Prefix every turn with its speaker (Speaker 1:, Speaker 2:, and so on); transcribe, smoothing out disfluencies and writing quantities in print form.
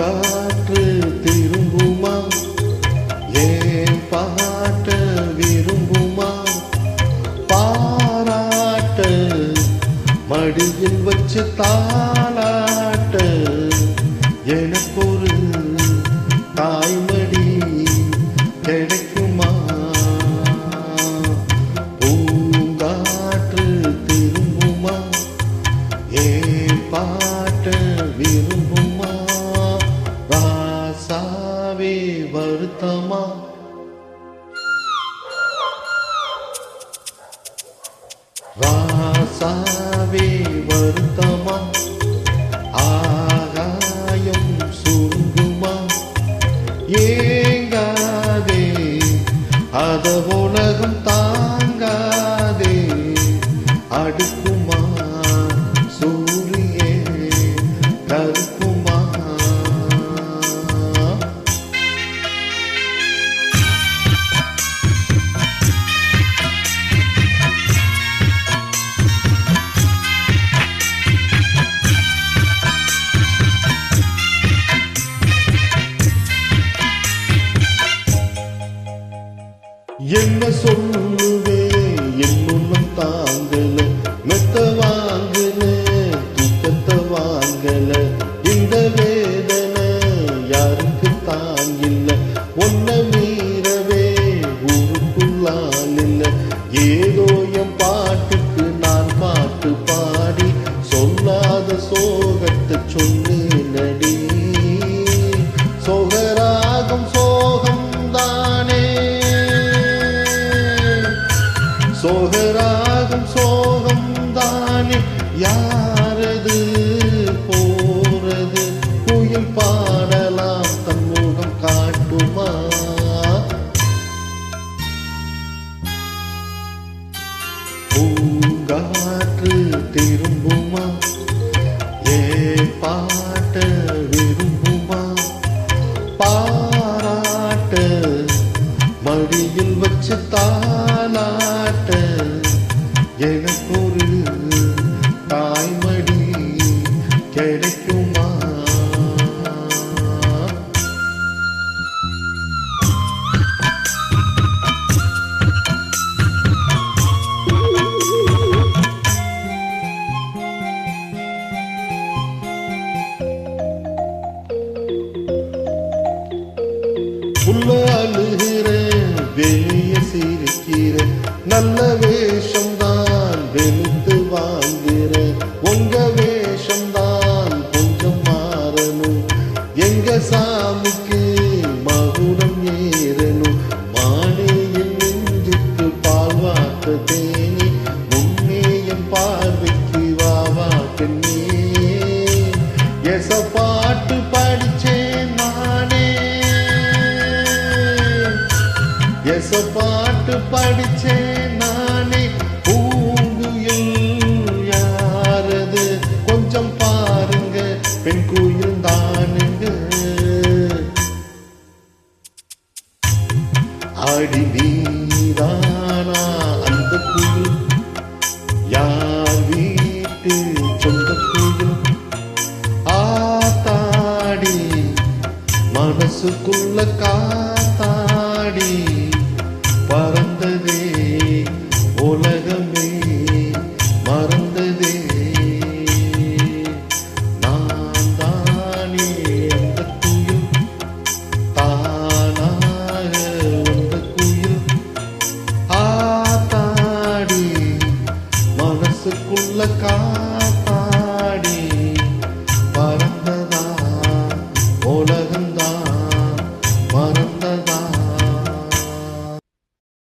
Speaker 1: பூங்காற்று திரும்புமா ஏன் பாட்ட விரும்புமா பாராட்ட மடியில் வச்சு தாளாட்ட எனக்கொரு தாய்மடி கிடைக்குமா பூங்காற்று திரும்புமா ஏன் பாட்ட விரும்புமா ராசாவே வருத்தமா ராசாவே வருத்தமா ஆகாயம் சுருங்குமா ஏங்காதே அத உலகம் தாங்காதே அடுக்குமா சூரியே கருக்குமா என்ன சொல்லுவே என்னும் தாங்கல மெத்த வாங்கல தூக்கத்தை வாங்கல இந்த வேதனை யாருக்கு தாங்கில்ல ஒன்ன மீறவே ஊருக்குள்ளால் இல்ல ஏதோ என் பாட்டுக்கு நான் பாட்டு பாடி சொல்லாத சோகத்தை சொன்னேனடி சோகராகம் சோகம் தானே சோகராகம் சோகம் தானே யாரது போறது குயில் பாடலாம் தன் முகம் காட்டுமா பூங்காற்று திரும்புமா ஏ பாட்ட விரும்புமா பாராட்ட மடியில் வச்சு தாளாட்ட எனக்கொரு தாய்மடி கிடைக்குமா உள்ள அழுகிறேன் வெளிய சிரிக்கிறேன் நல்ல வேஷம்தான் வெளுத்து வாங்குறேன் உங்க வேஷம்தான் கொஞ்சம் மாறணும் எங்க சாமிக்கு மகுடம் ஏறணும் மானேயின் நெஞ்சுக்கு பால் வார்த்த தேனி முன்னே என் பார்வைக்கு வாவா பெண்ணே எச பாட்டு படிச்சேன் நானே எச பாட்டு படிச்சேன் நானே